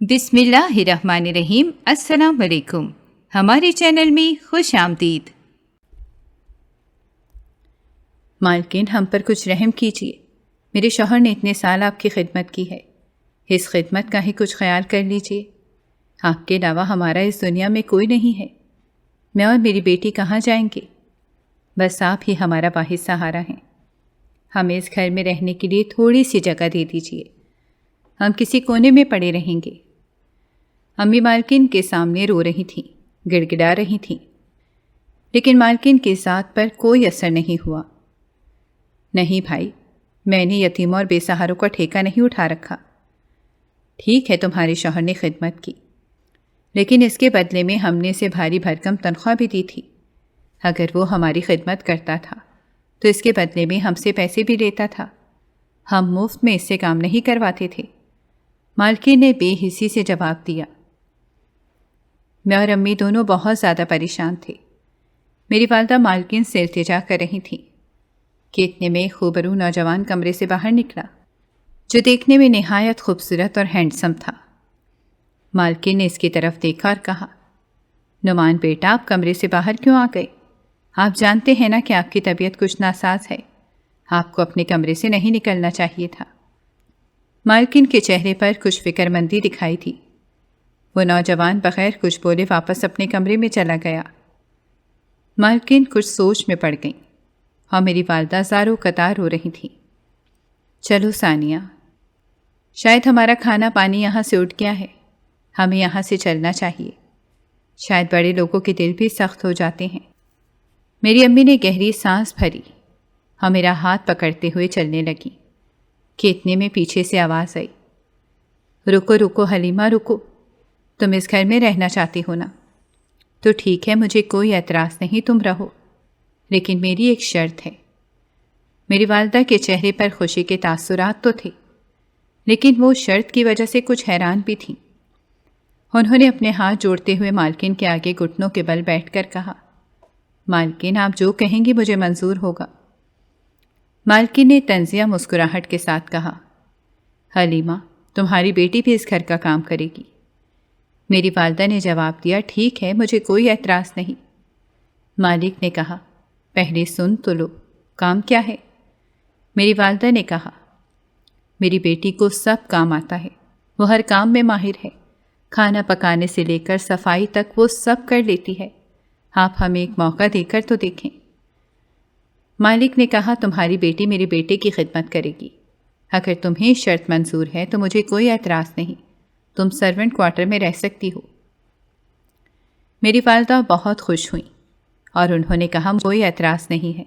بسم اللہ الرحمن الرحیم۔ السلام علیکم، ہمارے چینل میں خوش آمدید۔ مالکن، ہم پر کچھ رحم کیجیے۔ میرے شوہر نے اتنے سال آپ کی خدمت کی ہے، اس خدمت کا ہی کچھ خیال کر لیجیے۔ آپ کے علاوہ ہمارا اس دنیا میں کوئی نہیں ہے۔ میں اور میری بیٹی کہاں جائیں گے؟ بس آپ ہی ہمارا واحد سہارا ہیں۔ ہمیں اس گھر میں رہنے کے لیے تھوڑی سی جگہ دے دیجیے، ہم کسی کونے میں پڑے رہیں گے۔ امی مالکن کے سامنے رو رہی تھیں، گڑ گڑا رہی تھیں، لیکن مالکن کی ذات پر کوئی اثر نہیں ہوا۔ نہیں بھائی، میں نے یتیموں اور بے سہاروں کا ٹھیکہ نہیں اٹھا رکھا۔ ٹھیک ہے تمہارے شوہر نے خدمت کی، لیکن اس کے بدلے میں ہم نے اسے بھاری بھرکم تنخواہ بھی دی تھی۔ اگر وہ ہماری خدمت کرتا تھا تو اس کے بدلے میں ہم سے پیسے بھی لیتا تھا، ہم مفت میں اس سے کام نہیں کرواتے تھے۔ مالکن نے بے حسی سے جواب دیا۔ میں اور امی دونوں بہت زیادہ پریشان تھے۔ میری والدہ مالکن سے التجا کر رہی تھیں کہ اتنے میں خوبرو نوجوان کمرے سے باہر نکلا، جو دیکھنے میں نہایت خوبصورت اور ہینڈسم تھا۔ مالکن نے اس کی طرف دیکھا اور کہا، نعمان بیٹا، آپ کمرے سے باہر کیوں آ گئے؟ آپ جانتے ہیں نا کہ آپ کی طبیعت کچھ ناساز ہے، آپ کو اپنے کمرے سے نہیں نکلنا چاہیے تھا۔ مالکن کے چہرے پر کچھ فکر مندی دکھائی تھی۔ وہ نوجوان بغیر کچھ بولے واپس اپنے کمرے میں چلا گیا۔ مالکن کچھ سوچ میں پڑ گئیں اور میری والدہ زاروں قطار رو رہی تھیں۔ چلو ثانیہ، شاید ہمارا کھانا پانی یہاں سے اٹھ گیا ہے، ہمیں یہاں سے چلنا چاہیے، شاید بڑے لوگوں کے دل بھی سخت ہو جاتے ہیں۔ میری امی نے گہری سانس بھری اور میرا ہاتھ پکڑتے ہوئے چلنے لگی کہ اتنے میں پیچھے سے آواز آئی، رکو رکو حلیمہ رکو، تم اس گھر میں رہنا چاہتی ہو نا؟ تو ٹھیک ہے، مجھے کوئی اعتراض نہیں، تم رہو، لیکن میری ایک شرط ہے۔ میری والدہ کے چہرے پر خوشی کے تاثرات تو تھے، لیکن وہ شرط کی وجہ سے کچھ حیران بھی تھیں۔ انہوں نے اپنے ہاتھ جوڑتے ہوئے مالکن کے آگے گھٹنوں کے بل بیٹھ کر کہا، مالکن، آپ جو کہیں گی مجھے منظور ہوگا۔ مالکن نے طنزیہ مسکراہٹ کے ساتھ کہا، حلیمہ، تمہاری بیٹی بھی اس گھر کا کام کرے گی۔ میری والدہ نے جواب دیا، ٹھیک ہے، مجھے کوئی اعتراض نہیں۔ مالک نے کہا، پہلے سن تو لو، کام کیا ہے؟ میری والدہ نے کہا، میری بیٹی کو سب کام آتا ہے، وہ ہر کام میں ماہر ہے، کھانا پکانے سے لے کر صفائی تک وہ سب کر لیتی ہے، آپ ہمیں ایک موقع دے کر تو دیکھیں۔ مالک نے کہا، تمہاری بیٹی میرے بیٹے کی خدمت کرے گی، اگر تمہیں شرط منظور ہے تو مجھے کوئی اعتراض نہیں، تم سرونٹ کوارٹر میں رہ سکتی ہو۔ میری والدہ بہت خوش ہوئیں اور انہوں نے کہا، کوئی اعتراض نہیں ہے،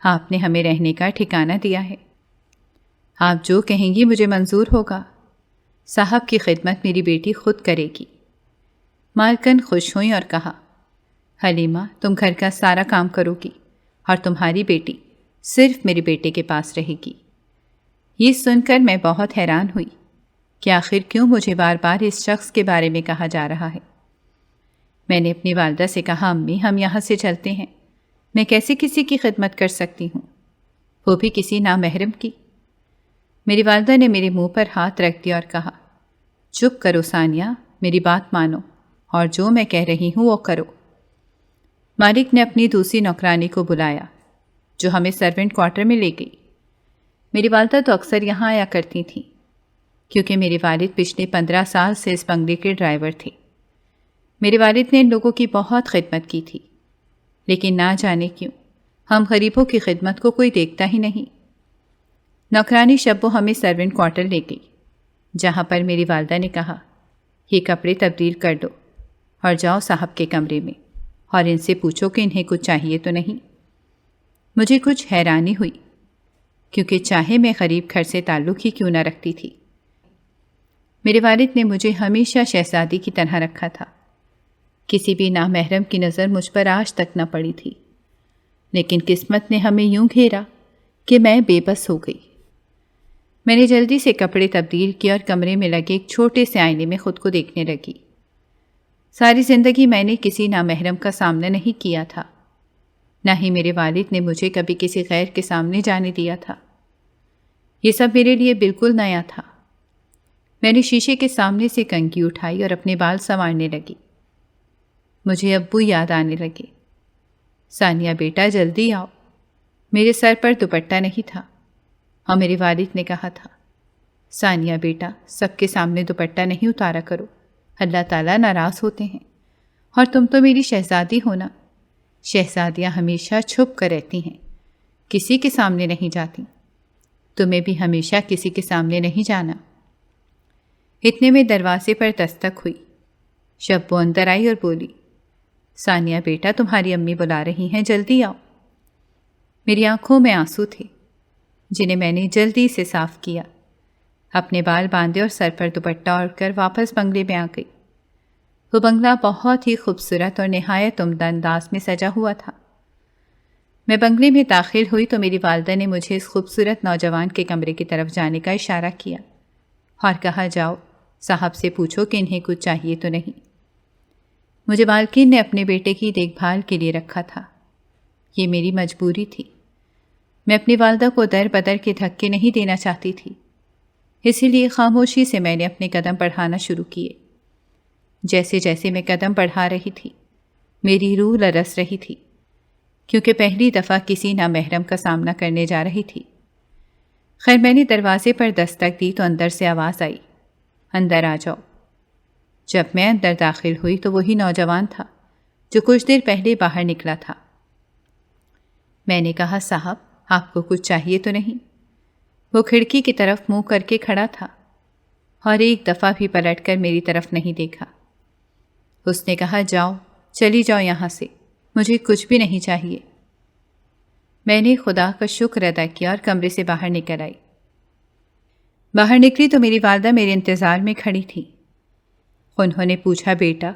آپ نے ہمیں رہنے کا ٹھکانہ دیا ہے، آپ جو کہیں گی مجھے منظور ہوگا، صاحب کی خدمت میری بیٹی خود کرے گی۔ مالکن خوش ہوئیں اور کہا، حلیمہ، تم گھر کا سارا کام کرو گی اور تمہاری بیٹی صرف میرے بیٹے کے پاس رہے گی۔ یہ سن کر میں بہت حیران ہوئی کہ آخر کیوں مجھے بار بار اس شخص کے بارے میں کہا جا رہا ہے۔ میں نے اپنی والدہ سے کہا، امی، ہم یہاں سے چلتے ہیں، میں کیسے کسی کی خدمت کر سکتی ہوں، وہ بھی کسی نامحرم کی؟ میری والدہ نے میرے منہ پر ہاتھ رکھ دیا اور کہا، چپ کرو ثانیہ، میری بات مانو اور جو میں کہہ رہی ہوں وہ کرو۔ مالک نے اپنی دوسری نوکرانی کو بلایا جو ہمیں سرونٹ کوارٹر میں لے گئی۔ میری والدہ تو اکثر یہاں آیا کرتی تھیں کیونکہ میرے والد پچھلے 15 سال سے اس بنگلے کے ڈرائیور تھے۔ میرے والد نے ان لوگوں کی بہت خدمت کی تھی، لیکن نہ جانے کیوں ہم غریبوں کی خدمت کو کوئی دیکھتا ہی نہیں۔ نوکرانی شب وہ ہمیں سرونٹ کوارٹر لے گئی، جہاں پر میری والدہ نے کہا، یہ کپڑے تبدیل کر دو اور جاؤ صاحب کے کمرے میں اور ان سے پوچھو کہ انہیں کچھ چاہیے تو نہیں۔ مجھے کچھ حیرانی ہوئی کیونکہ چاہے میں غریب گھر سے تعلق ہی کیوں نہ رکھتی تھی، میرے والد نے مجھے ہمیشہ شہزادی کی طرح رکھا تھا، کسی بھی نامحرم کی نظر مجھ پر آج تک نہ پڑی تھی، لیکن قسمت نے ہمیں یوں گھیرا کہ میں بے بس ہو گئی۔ میں نے جلدی سے کپڑے تبدیل کیے اور کمرے میں لگے ایک چھوٹے سے آئینے میں خود کو دیکھنے لگی۔ ساری زندگی میں نے کسی نامحرم کا سامنا نہیں کیا تھا، نہ ہی میرے والد نے مجھے کبھی کسی غیر کے سامنے جانے دیا تھا۔ یہ سب میرے لیے بالکل نیا تھا۔ میں نے شیشے کے سامنے سے کنگھی اٹھائی اور اپنے بال سنوارنے لگی۔ مجھے ابو یاد آنے لگے۔ ثانیہ بیٹا جلدی آؤ۔ میرے سر پر دوپٹہ نہیں تھا اور میرے والد نے کہا تھا، ثانیہ بیٹا سب کے سامنے دوپٹہ نہیں اتارا کرو، اللہ تعالیٰ ناراض ہوتے ہیں، اور تم تو میری شہزادی ہونا، شہزادیاں ہمیشہ چھپ کر رہتی ہیں، کسی کے سامنے نہیں جاتی، تمہیں بھی ہمیشہ کسی کے سامنے نہیں جانا۔ اتنے میں دروازے پر دستک ہوئی۔ شبو اندر آئی اور بولی، ثانیہ بیٹا تمہاری امی بلا رہی ہیں، جلدی آؤ۔ میری آنکھوں میں آنسو تھے جنہیں میں نے جلدی سے صاف کیا، اپنے بال باندھے اور سر پر دوپٹہ اوڑھ کر واپس بنگلے میں آ گئی۔ وہ بنگلہ بہت ہی خوبصورت اور نہایت عمدہ انداز میں سجا ہوا تھا۔ میں بنگلے میں داخل ہوئی تو میری والدہ نے مجھے اس خوبصورت نوجوان کے کمرے کی طرف جانے کا اشارہ کیا اور کہا، جاؤ صاحب سے پوچھو کہ انہیں کچھ چاہیے تو نہیں۔ مجھے مالکین نے اپنے بیٹے کی دیکھ بھال کے لیے رکھا تھا، یہ میری مجبوری تھی۔ میں اپنی والدہ کو در بدر کے دھکے نہیں دینا چاہتی تھی، اسی لیے خاموشی سے میں نے اپنے قدم بڑھانا شروع کیے۔ جیسے جیسے میں قدم بڑھا رہی تھی میری روح لرز رہی تھی، کیونکہ پہلی دفعہ کسی نامحرم کا سامنا کرنے جا رہی تھی۔ خیر میں نے دروازے پر دستک دی تو اندر سے آواز آئی، اندر آ جاؤ۔ جب میں اندر داخل ہوئی تو وہی نوجوان تھا جو کچھ دیر پہلے باہر نکلا تھا۔ میں نے کہا، صاحب آپ کو کچھ چاہیے تو نہیں؟ وہ کھڑکی کی طرف منہ کر کے کھڑا تھا اور ایک دفعہ بھی پلٹ کر میری طرف نہیں دیکھا۔ اس نے کہا، جاؤ چلی جاؤ یہاں سے، مجھے کچھ بھی نہیں چاہیے۔ میں نے خدا کا شکر ادا کیا اور کمرے سے باہر نکل آئی۔ باہر نکلی تو میری والدہ میرے انتظار میں کھڑی تھی۔ انہوں نے پوچھا، بیٹا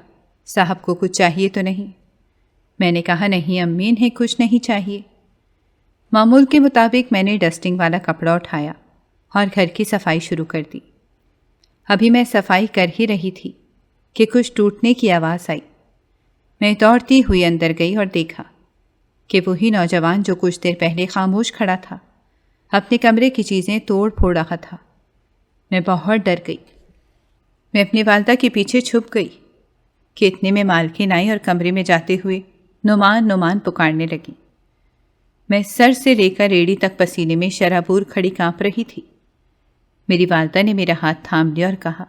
صاحب کو کچھ چاہیے تو نہیں؟ میں نے کہا، نہیں امی انہیں کچھ نہیں چاہیے۔ معمول کے مطابق میں نے ڈسٹنگ والا کپڑا اٹھایا اور گھر کی صفائی شروع کر دی۔ ابھی میں صفائی کر ہی رہی تھی کہ کچھ ٹوٹنے کی آواز آئی۔ میں دوڑتی ہوئی اندر گئی اور دیکھا کہ وہی نوجوان جو کچھ دیر پہلے خاموش کھڑا تھا اپنے کمرے کی چیزیں توڑ پھوڑ رہا تھا۔ میں بہت ڈر گئی۔ میں اپنی والدہ کے پیچھے چھپ گئی کہ اتنے میں مالکین آئی اور کمرے میں جاتے ہوئے نعمان نعمان پکارنے لگی۔ میں سر سے لے کر ایڑی تک پسینے میں شرابور کھڑی کانپ رہی تھی۔ میری والدہ نے میرا ہاتھ تھام لیا اور کہا،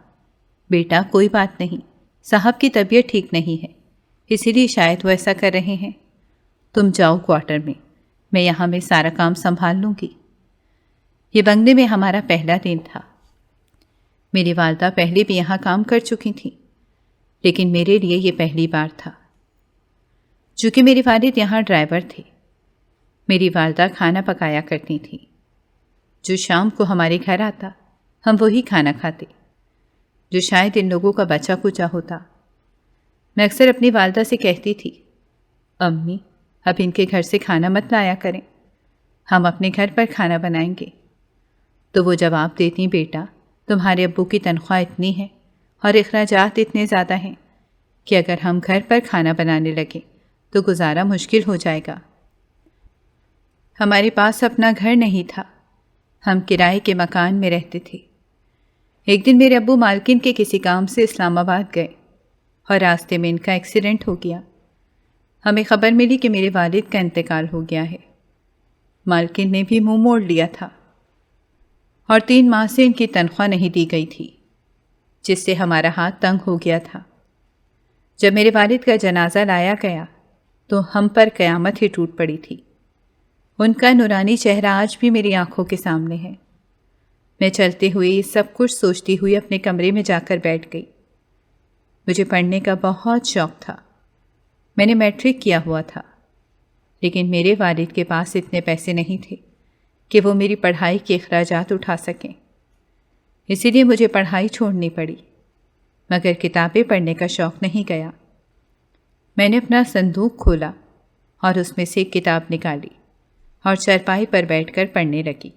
بیٹا کوئی بات نہیں، صاحب کی طبیعت ٹھیک نہیں ہے، اسی لیے شاید وہ ایسا کر رہے ہیں، تم جاؤ کوارٹر میں یہاں میں سارا کام سنبھال لوں گی۔ یہ بنگلے میں ہمارا پہلا دن تھا۔ میری والدہ پہلے بھی یہاں کام کر چکی تھیں، لیکن میرے لیے یہ پہلی بار تھا۔ چونکہ میرے والد یہاں ڈرائیور تھے، میری والدہ کھانا پکایا کرتی تھیں۔ جو شام کو ہمارے گھر آتا ہم وہی کھانا کھاتے، جو شاید ان لوگوں کا بچا کچا ہوتا۔ میں اکثر اپنی والدہ سے کہتی تھی، امی اب ان کے گھر سے کھانا مت لایا کریں، ہم اپنے گھر پر کھانا بنائیں گے۔ تو وہ جواب دیتی، بیٹا تمہارے ابو کی تنخواہ اتنی ہے اور اخراجات اتنے زیادہ ہیں کہ اگر ہم گھر پر کھانا بنانے لگیں تو گزارا مشکل ہو جائے گا۔ ہمارے پاس اپنا گھر نہیں تھا، ہم کرائے کے مکان میں رہتے تھے۔ ایک دن میرے ابو مالکن کے کسی کام سے اسلام آباد گئے اور راستے میں ان کا ایکسیڈنٹ ہو گیا۔ ہمیں خبر ملی کہ میرے والد کا انتقال ہو گیا ہے۔ مالکن نے بھی منہ موڑ لیا تھا اور 3 ماہ سے ان کی تنخواہ نہیں دی گئی تھی، جس سے ہمارا ہاتھ تنگ ہو گیا تھا۔ جب میرے والد کا جنازہ لایا گیا تو ہم پر قیامت ہی ٹوٹ پڑی تھی۔ ان کا نورانی چہرہ آج بھی میری آنکھوں کے سامنے ہے۔ میں چلتے ہوئے یہ سب کچھ سوچتی ہوئی اپنے کمرے میں جا کر بیٹھ گئی۔ مجھے پڑھنے کا بہت شوق تھا۔ میں نے میٹرک کیا ہوا تھا، لیکن میرے والد کے پاس اتنے پیسے نہیں تھے کہ وہ میری پڑھائی کے اخراجات اٹھا سکیں، اسی لیے مجھے پڑھائی چھوڑنی پڑی، مگر کتابیں پڑھنے کا شوق نہیں گیا۔ میں نے اپنا صندوق کھولا اور اس میں سے ایک کتاب نکالی اور چارپائی پر بیٹھ کر پڑھنے لگی۔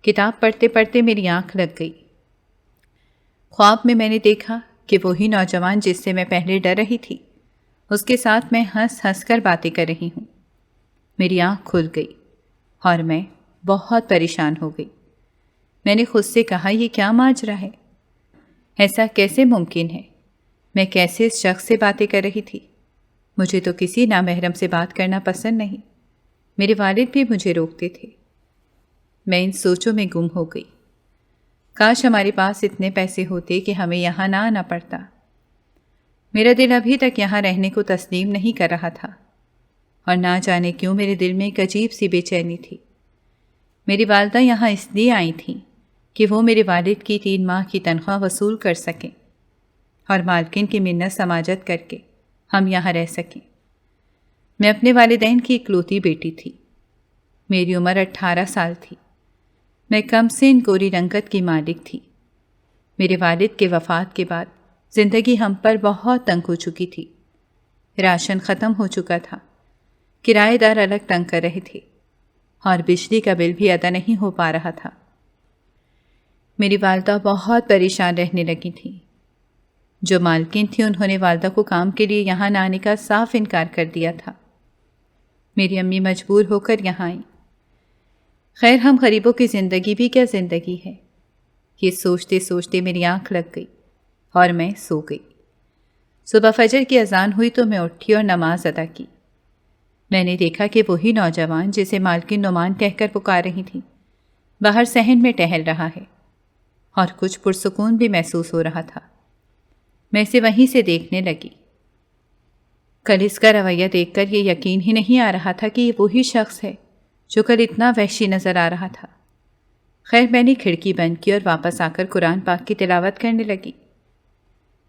کتاب پڑھتے پڑھتے میری آنکھ لگ گئی۔ خواب میں نے دیکھا کہ وہی نوجوان جس سے میں پہلے ڈر رہی تھی، اس کے ساتھ میں ہنس ہنس کر باتیں کر رہی ہوں۔ میری آنکھ کھل گئی اور میں بہت پریشان ہو گئی۔ میں نے خود سے کہا، یہ کیا ماجرا ہے؟ ایسا کیسے ممکن ہے؟ میں کیسے اس شخص سے باتیں کر رہی تھی؟ مجھے تو کسی نامحرم سے بات کرنا پسند نہیں۔ میرے والد بھی مجھے روکتے تھے۔ میں ان سوچوں میں گم ہو گئی۔ کاش ہمارے پاس اتنے پیسے ہوتے کہ ہمیں یہاں نہ آنا پڑتا۔ میرا دل ابھی تک یہاں رہنے کو تسلیم نہیں کر رہا تھا، اور نہ جانے کیوں میرے دل میں ایک عجیب سی بے چینی تھی۔ میری والدہ یہاں اس لیے آئی تھیں کہ وہ میرے والد کی 3 ماہ کی تنخواہ وصول کر سکیں اور مالکن کی منت سماجت کر کے ہم یہاں رہ سکیں۔ میں اپنے والدین کی اکلوتی بیٹی تھی۔ میری عمر 18 سال تھی۔ میں کم سن گوری رنگت کی مالک تھی۔ میرے والد کے وفات کے بعد زندگی ہم پر بہت تنگ ہو چکی تھی۔ راشن ختم ہو چکا تھا، کرایہ دار الگ تنگ کر رہے تھے، اور بجلی کا بل بھی ادا نہیں ہو پا رہا تھا۔ میری والدہ بہت پریشان رہنے لگی تھیں۔ جو مالکن تھی انہوں نے والدہ کو کام کے لیے یہاں نہ آنے کا صاف انکار کر دیا تھا۔ میری امی مجبور ہو کر یہاں آئیں۔ خیر، ہم غریبوں کی زندگی بھی کیا زندگی ہے، یہ سوچتے سوچتے میری آنکھ لگ گئی اور میں سو گئی۔ صبح فجر کی اذان ہوئی تو میں اٹھی اور نماز ادا کی۔ میں نے دیکھا کہ وہی نوجوان جسے مالکن نعمان کہہ کر پکار رہی تھی باہر صحن میں ٹہل رہا ہے، اور کچھ پرسکون بھی محسوس ہو رہا تھا۔ میں اسے وہیں سے دیکھنے لگی۔ کل اس کا رویہ دیکھ کر یہ یقین ہی نہیں آ رہا تھا کہ یہ وہی شخص ہے جو کل اتنا وحشی نظر آ رہا تھا۔ خیر، میں نے کھڑکی بند کی اور واپس آ کر قرآن پاک کی تلاوت کرنے لگی۔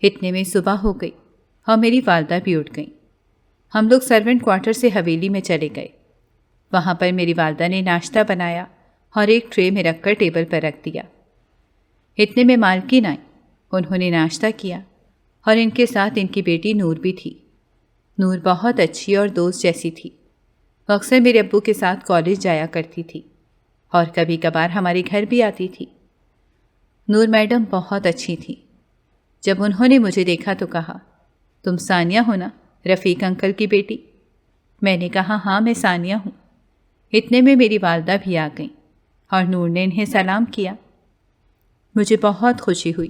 اتنے میں صبح ہو گئی اور میری والدہ بھی اٹھ گئیں۔ ہم لوگ سرونٹ کوارٹر سے حویلی میں چلے گئے۔ وہاں پر میری والدہ نے ناشتہ بنایا اور ایک ٹرے میں رکھ کر ٹیبل پر رکھ دیا۔ اتنے میں مالکن آئی۔ انہوں نے ناشتہ کیا، اور ان کے ساتھ ان کی بیٹی نور بھی تھی۔ نور بہت اچھی اور دوست جیسی تھی۔ وہ اکثر میرے ابو کے ساتھ کالج جایا کرتی تھی اور کبھی کبھار ہمارے گھر بھی آتی تھی۔ نور میڈم بہت اچھی تھی۔ جب انہوں نے مجھے دیکھا تو کہا، تم ثانیہ ہو نا، رفیق انکل کی بیٹی؟ میں نے کہا، ہاں میں ثانیہ ہوں۔ اتنے میں میری والدہ بھی آ گئیں اور نور نے انہیں سلام کیا۔ مجھے بہت خوشی ہوئی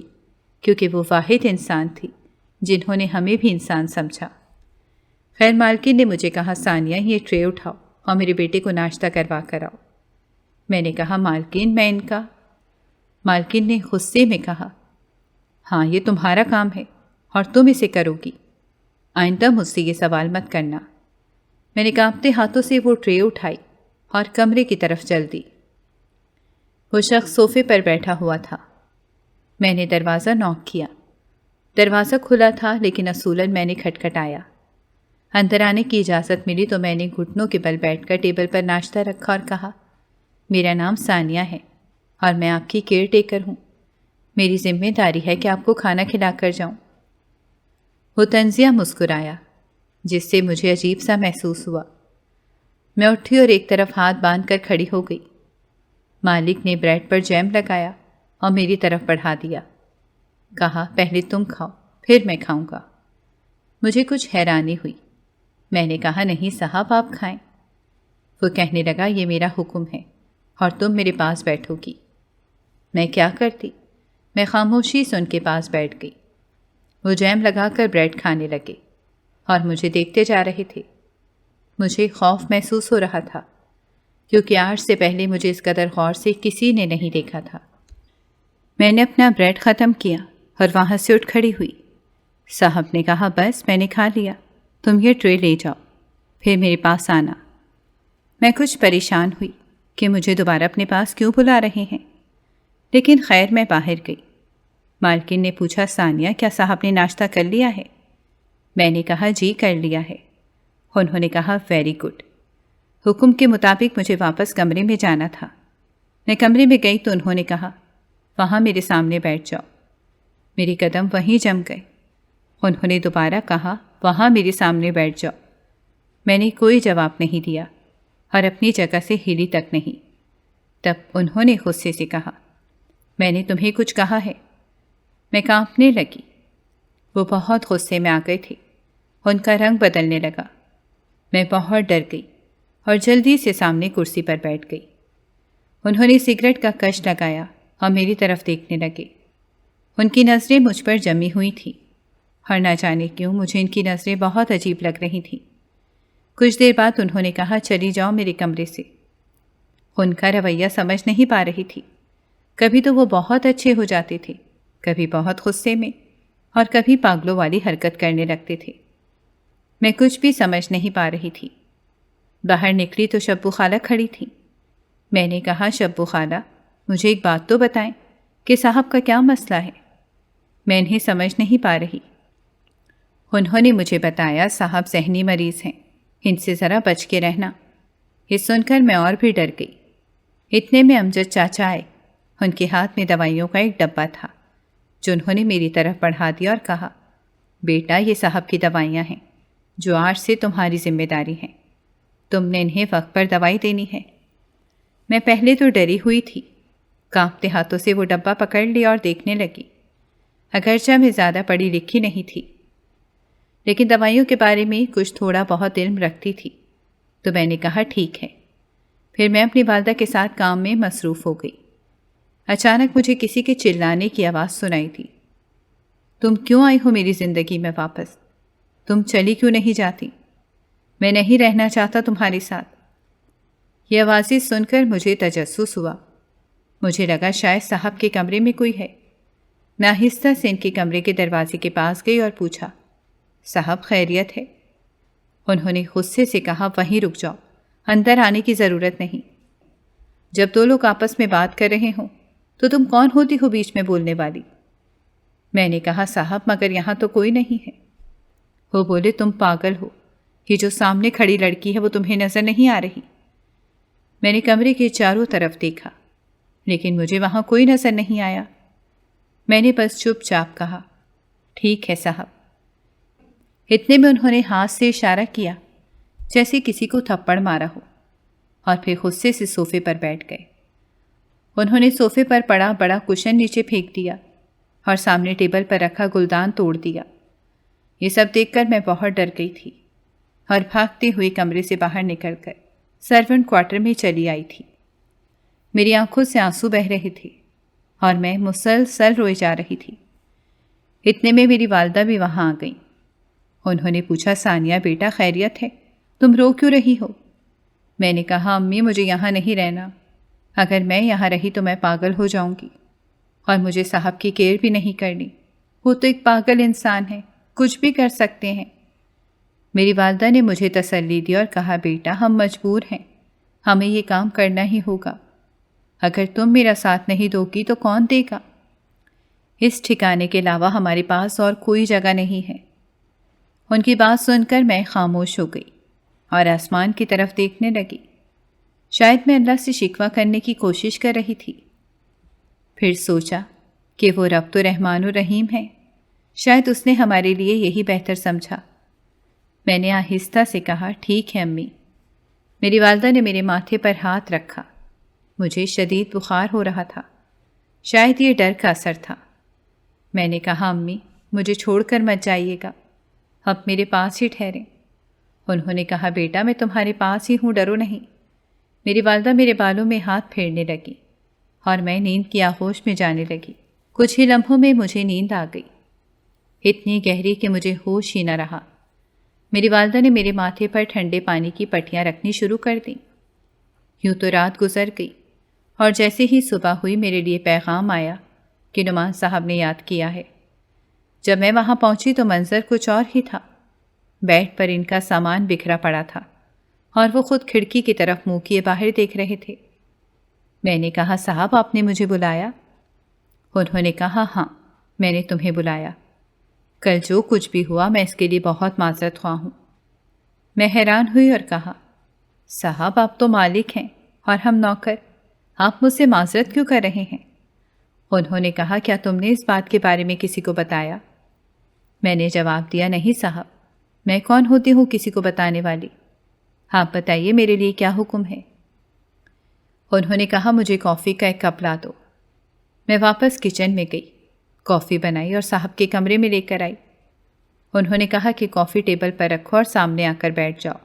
کیونکہ وہ واحد انسان تھی جنہوں نے ہمیں بھی انسان سمجھا۔ خیر، مالکن نے مجھے کہا، ثانیہ یہ ٹرے اٹھاؤ اور میرے بیٹے کو ناشتہ کروا کر آؤ۔ میں نے کہا، مالکن میں ان کا… مالکن نے غصے میں کہا، ہاں یہ تمہارا کام ہے اور تم اسے کرو گی، آئندہ مجھ سے یہ سوال مت کرنا۔ میں نے کانپتے ہاتھوں سے وہ ٹرے اٹھائی اور کمرے کی طرف چل دی۔ وہ شخص صوفے پر بیٹھا ہوا تھا۔ میں نے دروازہ نوک کیا۔ دروازہ کھلا تھا، لیکن اصولاً میں نے کھٹکھٹایا۔ اندر آنے کی اجازت ملی تو میں نے گھٹنوں کے بل بیٹھ کر ٹیبل پر ناشتہ رکھا اور کہا، میرا نام ثانیہ ہے اور میں آپ کی کیئر ٹیکر ہوں۔ میری ذمہ داری ہے کہ آپ کو کھانا کھلا کر جاؤں۔ وہ طنزیہ مسکرایا، جس سے مجھے عجیب سا محسوس ہوا۔ میں اٹھی اور ایک طرف ہاتھ باندھ کر کھڑی ہو گئی۔ مالک نے بریڈ پر جیم لگایا اور میری طرف بڑھا دیا۔ کہا، پہلے تم کھاؤ پھر میں کھاؤں گا۔ مجھے کچھ حیرانی ہوئی۔ میں نے کہا، نہیں صاحب آپ کھائیں۔ وہ کہنے لگا، یہ میرا حکم ہے اور تم میرے پاس بیٹھو گی۔ میں کیا کرتی؟ میں خاموشی سے ان کے پاس بیٹھ گئی۔ وہ جیم لگا کر بریڈ کھانے لگے اور مجھے دیکھتے جا رہے تھے۔ مجھے خوف محسوس ہو رہا تھا کیونکہ آج سے پہلے مجھے اس قدر غور سے کسی نے نہیں دیکھا تھا۔ میں نے اپنا بریڈ ختم کیا اور وہاں سے اٹھ کھڑی ہوئی۔ صاحب نے کہا، بس میں نے کھا لیا، تم یہ ٹرے لے جاؤ، پھر میرے پاس آنا۔ میں کچھ پریشان ہوئی کہ مجھے دوبارہ اپنے پاس کیوں بلا رہے ہیں، لیکن خیر میں باہر گئی۔ مالکن نے پوچھا، ثانیہ کیا صاحب نے ناشتہ کر لیا ہے؟ میں نے کہا، جی کر لیا ہے۔ انہوں نے کہا، ویری گڈ۔ حکم کے مطابق مجھے واپس کمرے میں جانا تھا۔ میں کمرے میں گئی تو انہوں نے کہا، وہاں میرے سامنے بیٹھ جاؤ۔ میرے قدم وہیں جم گئے۔ انہوں نے دوبارہ کہا، وہاں میرے سامنے بیٹھ جاؤ۔ میں نے کوئی جواب نہیں دیا اور اپنی جگہ سے ہلی تک نہیں۔ تب انہوں نے غصے سے کہا، میں نے تمہیں کچھ کہا ہے؟ میں کانپنے لگی۔ وہ بہت غصے میں آ گئے تھے۔ ان کا رنگ بدلنے لگا۔ میں بہت ڈر گئی اور جلدی سے سامنے کرسی پر بیٹھ گئی۔ انہوں نے سگریٹ کا کش لگایا اور میری طرف دیکھنے لگے۔ ان کی نظریں مجھ پر جمی ہوئی تھیں اور نہ جانے کیوں مجھے ان کی نظریں بہت عجیب لگ رہی تھیں۔ کچھ دیر بعد انہوں نے کہا، چلی جاؤ میرے کمرے سے۔ ان کا رویہ سمجھ نہیں پا رہی تھی۔ کبھی تو وہ بہت اچھے ہو جاتے تھے، کبھی بہت غصے میں، اور کبھی پاگلوں والی حرکت کرنے لگتے تھے۔ میں کچھ بھی سمجھ نہیں پا رہی تھی۔ باہر نکلی تو شبو خالہ کھڑی تھی۔ میں نے کہا، شبو خالہ مجھے ایک بات تو بتائیں کہ صاحب کا کیا مسئلہ ہے؟ میں انہیں سمجھ نہیں پا رہی۔ انہوں نے مجھے بتایا، صاحب ذہنی مریض ہیں، ان سے ذرا بچ کے رہنا۔ یہ سن کر میں اور بھی ڈر گئی۔ اتنے میں امجد چاچا آئے۔ ان کے ہاتھ میں دوائیوں کا ایک ڈبہ تھا جو انہوں نے میری طرف بڑھا دیا اور کہا، بیٹا یہ صاحب کی دوائیاں ہیں جو آج سے تمہاری ذمہ داری ہیں، تم نے انہیں وقت پر دوائی دینی ہے۔ میں پہلے تو ڈری ہوئی تھی، کانپتے ہاتھوں سے وہ ڈبہ پکڑ لیا اور دیکھنے لگی۔ اگرچہ میں زیادہ پڑھی لکھی نہیں تھی، لیکن دوائیوں کے بارے میں کچھ تھوڑا بہت علم رکھتی تھی، تو میں نے کہا ٹھیک ہے۔ پھر میں اپنی والدہ کے ساتھ کام میں مصروف ہو گئی۔ اچانک مجھے کسی کے چلانے کی آواز سنائی دی، تم کیوں آئی ہو میری زندگی میں واپس؟ تم چلی کیوں نہیں جاتی؟ میں نہیں رہنا چاہتا تمہارے ساتھ۔ یہ آوازیں سن کر مجھے تجسس ہوا۔ مجھے لگا شاید صاحب کے کمرے میں کوئی ہے۔ میں آہستہ سے ان کے کمرے کے دروازے کے پاس گئی اور پوچھا، صاحب خیریت ہے؟ انہوں نے غصے سے کہا، وہیں رک جاؤ، اندر آنے کی ضرورت نہیں۔ جب دو لوگ آپس میں بات کر رہے ہوں تو تم کون ہوتی ہو بیچ میں بولنے والی؟ میں نے کہا، صاحب مگر یہاں تو کوئی نہیں ہے۔ وہ بولے، تم پاگل ہو، یہ جو سامنے کھڑی لڑکی ہے وہ تمہیں نظر نہیں آ رہی؟ میں نے کمرے کے چاروں طرف دیکھا لیکن مجھے وہاں کوئی نظر نہیں آیا۔ میں نے بس چپ چاپ کہا، ٹھیک ہے صاحب۔ اتنے میں انہوں نے ہاتھ سے اشارہ کیا جیسے کسی کو تھپڑ مارا ہو، اور پھر غصے سے صوفے پر بیٹھ گئے۔ انہوں نے صوفے پر پڑا بڑا کشن نیچے پھینک دیا اور سامنے ٹیبل پر رکھا گلدان توڑ دیا۔ یہ سب دیکھ کر میں بہت ڈر گئی تھی اور بھاگتے ہوئے کمرے سے باہر نکل کر سرونٹ کوارٹر میں چلی آئی تھی۔ میری آنکھوں سے آنسو بہہ رہے تھے اور میں مسلسل روئے جا رہی تھی۔ اتنے میں میری والدہ بھی وہاں آ گئیں۔ انہوں نے پوچھا، ثانیہ بیٹا خیریت ہے؟ تم رو کیوں رہی ہو؟ میں نے کہا، امی مجھے یہاں نہیں رہنا، اگر میں یہاں رہی تو میں پاگل ہو جاؤں گی، اور مجھے صاحب کی کیئر بھی نہیں کرنی۔ وہ تو ایک پاگل انسان ہے، کچھ بھی کر سکتے ہیں۔ میری والدہ نے مجھے تسلی دی اور کہا، بیٹا ہم مجبور ہیں، ہمیں یہ کام کرنا ہی ہوگا۔ اگر تم میرا ساتھ نہیں دو گی تو کون دے گا؟ اس ٹھکانے کے علاوہ ہمارے پاس اور کوئی جگہ نہیں ہے۔ ان کی بات سن کر میں خاموش ہو گئی اور آسمان کی طرف دیکھنے لگی۔ شاید میں اللہ سے شکوہ کرنے کی کوشش کر رہی تھی۔ پھر سوچا کہ وہ رب تو رحمان و رحیم ہے، شاید اس نے ہمارے لیے یہی بہتر سمجھا۔ میں نے آہستہ سے کہا، ٹھیک ہے امی۔ میری والدہ نے میرے ماتھے پر ہاتھ رکھا۔ مجھے شدید بخار ہو رہا تھا، شاید یہ ڈر کا اثر تھا۔ میں نے کہا، امی مجھے چھوڑ کر مت جائیے گا، اب میرے پاس ہی ٹھہریں۔ انہوں نے کہا، بیٹا میں تمہارے پاس ہی ہوں، ڈرو نہیں۔ میری والدہ میرے بالوں میں ہاتھ پھیرنے لگی اور میں نیند کی آغوش میں جانے لگی۔ کچھ ہی لمحوں میں مجھے نیند آ گئی، اتنی گہری کہ مجھے ہوش ہی نہ رہا۔ میری والدہ نے میرے ماتھے پر ٹھنڈے پانی کی پٹیاں رکھنی شروع کر دیں۔ یوں تو رات گزر گئی اور جیسے ہی صبح ہوئی میرے لیے پیغام آیا کہ نعمان صاحب نے یاد کیا ہے۔ جب میں وہاں پہنچی تو منظر کچھ اور ہی تھا۔ بیڈ پر ان کا سامان بکھرا پڑا تھا اور وہ خود کھڑکی کی طرف منہ کیے باہر دیکھ رہے تھے۔ میں نے کہا، صاحب آپ نے مجھے بلایا؟ انہوں نے کہا، ہاں میں نے تمہیں بلایا۔ کل جو کچھ بھی ہوا میں اس کے لیے بہت معذرت خواہ ہوں۔ میں حیران ہوئی اور کہا، صاحب آپ تو مالک ہیں اور ہم نوکر، آپ مجھ سے معذرت کیوں کر رہے ہیں؟ انہوں نے کہا، کیا تم نے اس بات کے بارے میں کسی کو بتایا؟ میں نے جواب دیا، نہیں صاحب، میں کون ہوتی ہوں کسی کو بتانے والی؟ آپ بتائیے میرے لیے کیا حکم ہے؟ انہوں نے کہا، مجھے کافی کا ایک کپ لا دو۔ میں واپس کچن میں گئی، کافی بنائی اور صاحب کے کمرے میں لے کر آئی۔ انہوں نے کہا کہ کافی ٹیبل پر رکھو اور سامنے آ کر بیٹھ جاؤ۔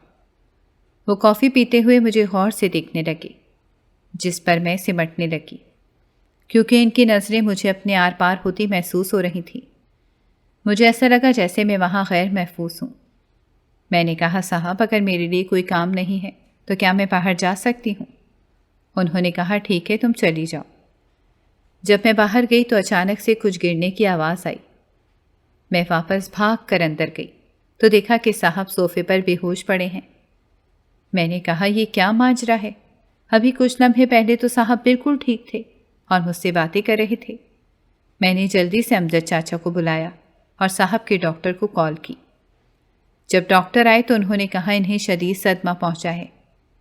وہ کافی پیتے ہوئے مجھے غور سے دیکھنے لگے، جس پر میں سمٹنے لگی کیونکہ ان کی نظریں مجھے اپنے آر پار ہوتی محسوس ہو رہی تھیں۔ مجھے ایسا لگا جیسے میں وہاں غیر محفوظ ہوں۔ میں نے کہا صاحب اگر میرے لیے کوئی کام نہیں ہے تو کیا میں باہر جا سکتی ہوں؟ انہوں نے کہا ٹھیک ہے تم چلی جاؤ۔ جب میں باہر گئی تو اچانک سے کچھ گرنے کی آواز آئی۔ میں واپس بھاگ کر اندر گئی تو دیکھا کہ صاحب صوفے پر بے ہوش پڑے ہیں۔ میں نے کہا یہ کیا ماجرا ہے؟ ابھی کچھ لمحے پہلے تو صاحب بالکل ٹھیک تھے اور مجھ سے باتیں کر رہے تھے۔ میں نے جلدی سے امجد چاچا کو بلایا اور صاحب کے ڈاکٹر کو کال کی۔ جب ڈاکٹر آئے تو انہوں نے کہا انہیں شدید صدمہ پہنچا ہے،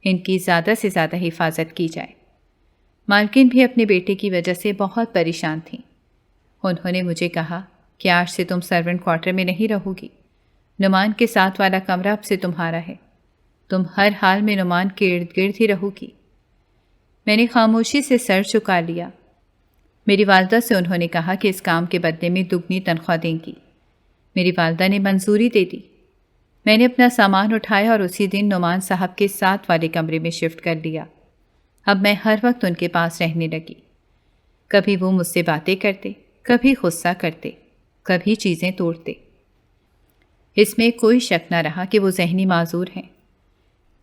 ان کی زیادہ سے زیادہ حفاظت کی جائے۔ مالکن بھی اپنے بیٹے کی وجہ سے بہت پریشان تھیں۔ انہوں نے مجھے کہا کہ آج سے تم سرونٹ کوارٹر میں نہیں رہو گی، نعمان کے ساتھ والا کمرہ اب سے تمہارا ہے، تم ہر حال میں نعمان کے ارد گرد ہی رہو گی۔ میں نے خاموشی سے سر چکا لیا۔ میری والدہ سے انہوں نے کہا کہ اس کام کے بدلے میں دگنی تنخواہ دیں گی۔ میری والدہ نے منظوری دے دی۔ میں نے اپنا سامان اٹھایا اور اسی دن نعمان صاحب کے ساتھ والے کمرے میں شفٹ کر لیا۔ اب میں ہر وقت ان کے پاس رہنے لگی۔ کبھی وہ مجھ سے باتیں کرتے، کبھی غصہ کرتے، کبھی چیزیں توڑتے۔ اس میں کوئی شک نہ رہا کہ وہ ذہنی معذور ہیں،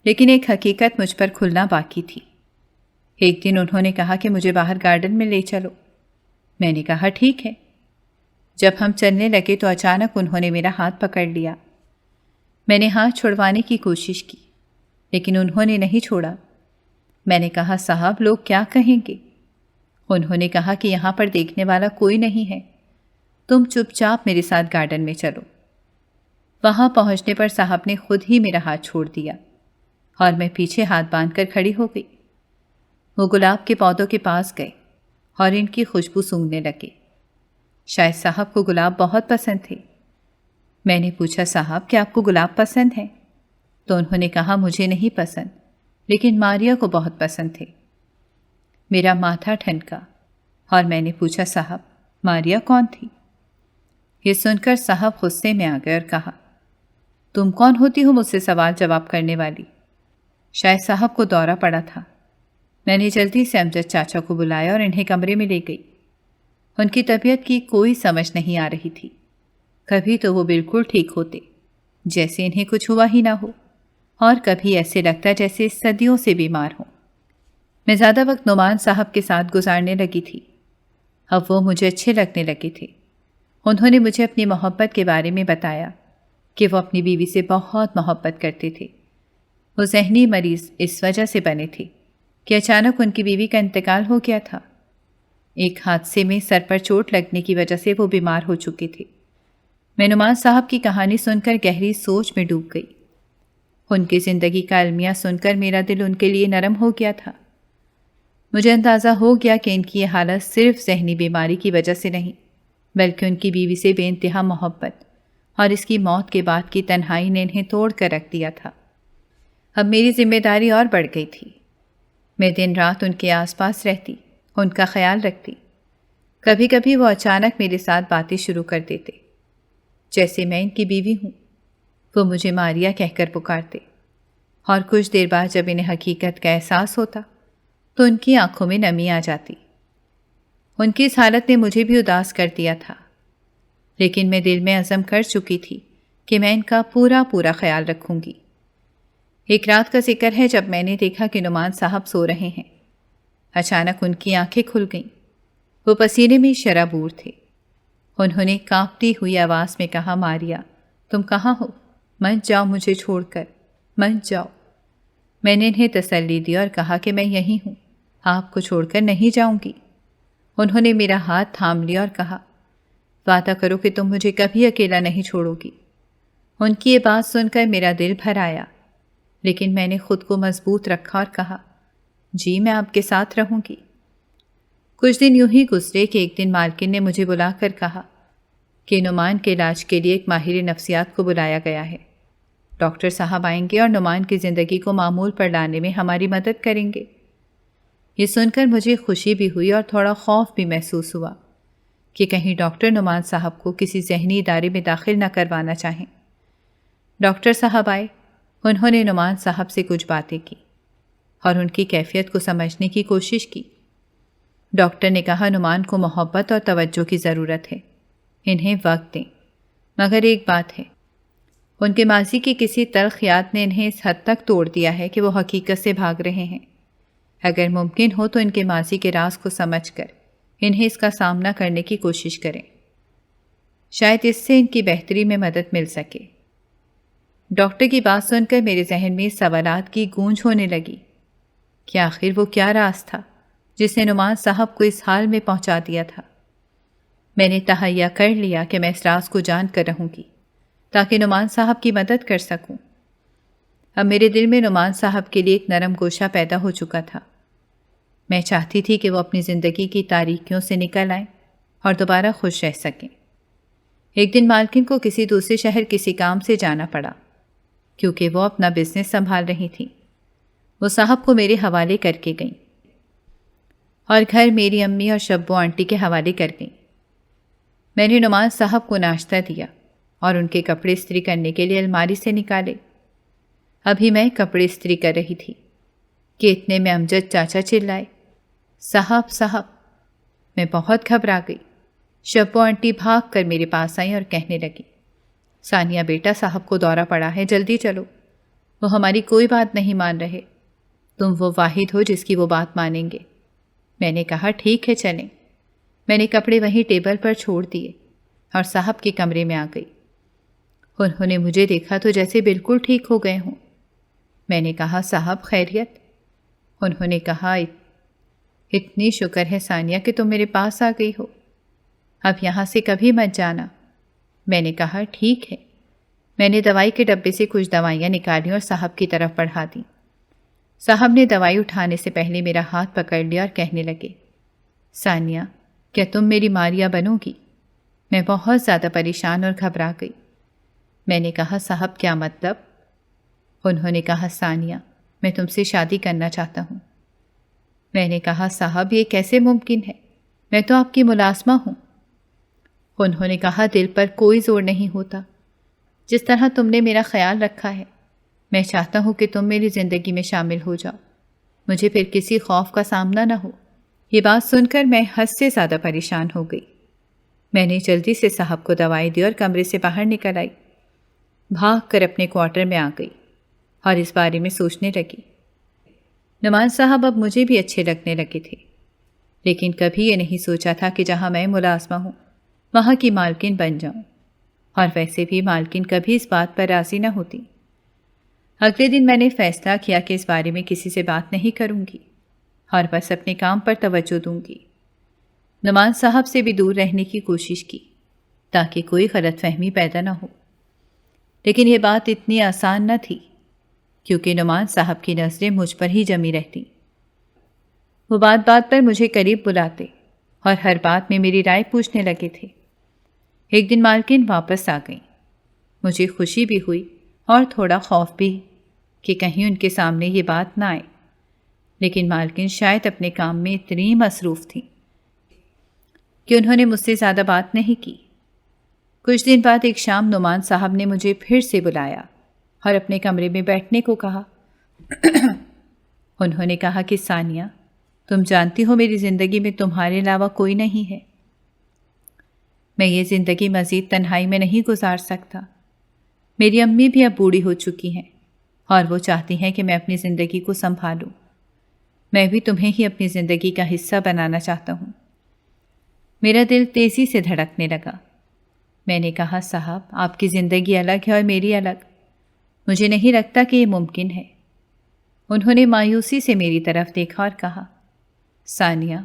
لیکن ایک حقیقت مجھ پر کھلنا باقی تھی۔ ایک دن انہوں نے کہا کہ مجھے باہر گارڈن میں لے چلو۔ میں نے کہا ٹھیک ہے۔ جب ہم چلنے لگے تو اچانک انہوں نے میرا ہاتھ پکڑ لیا۔ میں نے ہاتھ چھڑوانے کی کوشش کی لیکن انہوں نے نہیں چھوڑا۔ میں نے کہا صاحب لوگ کیا کہیں گے؟ انہوں نے کہا کہ یہاں پر دیکھنے والا کوئی نہیں ہے، تم چپ چاپ میرے ساتھ گارڈن میں چلو۔ وہاں پہنچنے پر صاحب نے خود ہی میرا ہاتھ چھوڑ دیا اور میں پیچھے ہاتھ باندھ کر کھڑی ہو گئی۔ وہ گلاب کے پودوں کے پاس گئے اور ان کی خوشبو سونگھنے لگے۔ شاید صاحب کو گلاب بہت پسند تھے۔ میں نے پوچھا صاحب کیا آپ کو گلاب پسند ہیں؟ تو انہوں نے کہا مجھے نہیں پسند لیکن ماریا کو بہت پسند تھے۔ میرا ماتھا ٹھنکا اور میں نے پوچھا صاحب ماریا کون تھی؟ یہ سن کر صاحب غصے میں آ گئے اور کہا تم کون ہوتی ہو مجھ سے سوال جواب کرنے والی؟ شاید صاحب کو دورہ پڑا تھا۔ میں نے جلدی سے امجد چاچا کو بلایا اور انہیں کمرے میں لے گئی۔ ان کی طبیعت کی کوئی سمجھ نہیں آ رہی تھی۔ کبھی تو وہ بالکل ٹھیک ہوتے جیسے انہیں کچھ ہوا ہی نہ ہو، اور کبھی ایسے لگتا جیسے صدیوں سے بیمار ہوں۔ میں زیادہ وقت نعمان صاحب کے ساتھ گزارنے لگی تھی۔ اب وہ مجھے اچھے لگنے لگے تھے۔ انہوں نے مجھے اپنی محبت کے بارے میں بتایا کہ وہ اپنی بیوی سے بہت محبت کرتے تھے۔ وہ ذہنی مریض اس وجہ سے بنے تھے کہ اچانک ان کی بیوی کا انتقال ہو گیا تھا۔ ایک حادثے میں سر پر چوٹ لگنے کی وجہ سے وہ بیمار ہو چکے تھے۔ میں نعمان صاحب کی کہانی سن کر گہری سوچ میں ڈوب گئی۔ ان کی زندگی کا المیہ سن کر میرا دل ان کے لیے نرم ہو گیا تھا۔ مجھے اندازہ ہو گیا کہ ان کی یہ حالت صرف ذہنی بیماری کی وجہ سے نہیں بلکہ ان کی بیوی سے بے انتہا محبت اور اس کی موت کے بعد کی تنہائی نے انہیں توڑ کر رکھ دیا تھا۔ اب میری ذمہ داری اور بڑھ گئی تھی۔ میں دن رات ان کے آس پاس رہتی، ان کا خیال رکھتی۔ کبھی کبھی وہ اچانک میرے ساتھ باتیں شروع کر دیتے جیسے میں ان کی بیوی ہوں۔ وہ مجھے ماریا کہہ کر پکارتے اور کچھ دیر بعد جب انہیں حقیقت کا احساس ہوتا تو ان کی آنکھوں میں نمی آ جاتی۔ ان کی اس حالت نے مجھے بھی اداس کر دیا تھا، لیکن میں دل میں عزم کر چکی تھی کہ میں ان کا پورا خیال رکھوں گی۔ ایک رات کا ذکر ہے جب میں نے دیکھا کہ نعمان صاحب سو رہے ہیں۔ اچانک ان کی آنکھیں کھل گئیں۔ وہ پسینے میں شرابور تھے۔ انہوں نے کانپتی ہوئی آواز میں کہا ماریا تم کہاں ہو؟ مت جاؤ مجھے چھوڑ کر، مت جاؤ۔ میں نے انہیں تسلی دی اور کہا کہ میں یہیں ہوں، آپ کو چھوڑ کر نہیں جاؤں گی۔ انہوں نے میرا ہاتھ تھام لیا اور کہا وعدہ کرو کہ تم مجھے کبھی اکیلا نہیں چھوڑو گی۔ ان کی یہ بات سن کر میرا دل بھر آیا، لیکن میں نے خود کو مضبوط رکھا اور کہا جی میں آپ کے ساتھ رہوں گی۔ کچھ دن یوں ہی گزرے کہ ایک دن مالکن نے مجھے بلا کر کہا کہ نعمان کے علاج کے لیے ایک ماہر نفسیات کو بلایا گیا ہے۔ ڈاکٹر صاحب آئیں گے اور نعمان کی زندگی کو معمول پر لانے میں ہماری مدد کریں گے۔ یہ سن کر مجھے خوشی بھی ہوئی اور تھوڑا خوف بھی محسوس ہوا کہ کہیں ڈاکٹر نعمان صاحب کو کسی ذہنی ادارے میں داخل نہ کروانا چاہیں۔ ڈاکٹر صاحب آئے۔ انہوں نے نعمان صاحب سے کچھ باتیں کی اور ان کی کیفیت کو سمجھنے کی کوشش کی۔ ڈاکٹر نے کہا نعمان کو محبت اور توجہ کی ضرورت ہے، انہیں وقت دیں، مگر ایک بات ہے، ان کے ماضی کی کسی تلخ یاد نے انہیں اس حد تک توڑ دیا ہے کہ وہ حقیقت سے بھاگ رہے ہیں۔ اگر ممکن ہو تو ان کے ماضی کے راز کو سمجھ کر انہیں اس کا سامنا کرنے کی کوشش کریں، شاید اس سے ان کی بہتری میں مدد مل سکے۔ ڈاکٹر کی بات سن کر میرے ذہن میں سوالات کی گونج ہونے لگی کہ آخر وہ کیا راز تھا جس نے نعمان صاحب کو اس حال میں پہنچا دیا تھا۔ میں نے تہیہ کر لیا کہ میں اس راز کو جان کر رہوں گی تاکہ نعمان صاحب کی مدد کر سکوں۔ اب میرے دل میں نعمان صاحب کے لیے ایک نرم گوشہ پیدا ہو چکا تھا۔ میں چاہتی تھی کہ وہ اپنی زندگی کی تاریکیوں سے نکل آئیں اور دوبارہ خوش رہ سکیں۔ ایک دن مالکن کو کسی دوسرے شہر کسی کام سے جانا پڑا کیونکہ وہ اپنا بزنس سنبھال رہی تھیں۔ وہ صاحب کو میرے حوالے کر کے گئیں اور گھر میری امی اور شبو آنٹی کے حوالے کر گئیں۔ میں نے نعمان صاحب کو ناشتہ دیا اور ان کے کپڑے استری کرنے کے لیے الماری سے نکالے۔ ابھی میں کپڑے استری کر رہی تھی کہ اتنے میں امجد چاچا چلائے، صاحب صاحب! میں بہت گھبرا گئی۔ شبو آنٹی بھاگ کر میرے پاس آئیں اور کہنے لگی، ثانیہ بیٹا، صاحب کو دورہ پڑا ہے، جلدی چلو، وہ ہماری کوئی بات نہیں مان رہے، تم وہ واحد ہو جس کی وہ بات مانیں گے۔ میں نے کہا ٹھیک ہے چلیں۔ میں نے کپڑے وہیں ٹیبل پر چھوڑ دیے اور صاحب کے کمرے میں آ گئی۔ انہوں نے مجھے دیکھا تو جیسے بالکل ٹھیک ہو گئے ہوں۔ میں نے کہا صاحب خیریت؟ انہوں نے کہا اتنی شکر ہے ثانیہ کہ تم میرے پاس آ گئی ہو، اب یہاں سے کبھی مت جانا۔ میں نے کہا ٹھیک ہے۔ میں نے دوائی کے ڈبے سے کچھ دوائیاں نکالی اور صاحب کی طرف بڑھا دیں۔ صاحب نے دوائی اٹھانے سے پہلے میرا ہاتھ پکڑ لیا اور کہنے لگے، ثانیہ کیا تم میری ماریا بنو گی؟ میں بہت زیادہ پریشان اور گھبرا گئی۔ میں نے کہا صاحب کیا مطلب؟ انہوں نے کہا ثانیہ میں تم سے شادی کرنا چاہتا ہوں۔ میں نے کہا صاحب یہ کیسے ممکن ہے، میں تو آپ کی ملازمہ ہوں۔ انہوں نے کہا دل پر کوئی زور نہیں ہوتا، جس طرح تم نے میرا خیال رکھا ہے میں چاہتا ہوں کہ تم میری زندگی میں شامل ہو جاؤ، مجھے پھر کسی خوف کا سامنا نہ ہو۔ یہ بات سن کر میں حد سے زیادہ پریشان ہو گئی۔ میں نے جلدی سے صاحب کو دوائی دی اور کمرے سے باہر نکل آئی، بھاگ کر اپنے کوارٹر میں آ گئی اور اس بارے میں سوچنے لگی۔ نعمان صاحب اب مجھے بھی اچھے لگنے لگے تھے، لیکن کبھی یہ نہیں سوچا تھا کہ جہاں میں ملازمہ ہوں وہاں کی مالکن بن جاؤں، اور ویسے بھی مالکن کبھی اس بات پر راضی نہ ہوتی۔ اگلے دن میں نے فیصلہ کیا کہ اس بارے میں کسی سے بات نہیں کروں گی اور بس اپنے کام پر توجہ دوں گی۔ نعمان صاحب سے بھی دور رہنے کی کوشش کی تاکہ کوئی غلط فہمی پیدا نہ ہو، لیکن یہ بات اتنی آسان نہ تھی کیونکہ نعمان صاحب کی نظریں مجھ پر ہی جمی رہتی۔ وہ بات بات پر مجھے قریب بلاتے اور ہر بات میں میری رائے پوچھنے لگے تھے۔ ایک دن مالکن واپس آ گئیں۔ مجھے خوشی بھی ہوئی اور تھوڑا خوف بھی کہ کہیں ان کے سامنے یہ بات نہ آئے، لیکن مالکن شاید اپنے کام میں اتنی مصروف تھیں کہ انہوں نے مجھ سے زیادہ بات نہیں کی۔ کچھ دن بعد ایک شام نعمان صاحب نے مجھے پھر سے بلایا اور اپنے کمرے میں بیٹھنے کو کہا۔ انہوں نے کہا کہ ثانیہ تم جانتی ہو میری زندگی میں تمہارے علاوہ کوئی نہیں ہے، میں یہ زندگی مزید تنہائی میں نہیں گزار سکتا۔ میری امی بھی اب بوڑھی ہو چکی ہیں اور وہ چاہتی ہیں کہ میں اپنی زندگی کو سنبھالوں۔ میں بھی تمہیں ہی اپنی زندگی کا حصہ بنانا چاہتا ہوں۔ میرا دل تیزی سے دھڑکنے لگا۔ میں نے کہا صاحب آپ کی زندگی الگ ہے اور میری الگ، مجھے نہیں لگتا کہ یہ ممکن ہے۔ انہوں نے مایوسی سے میری طرف دیکھا اور کہا، ثانیہ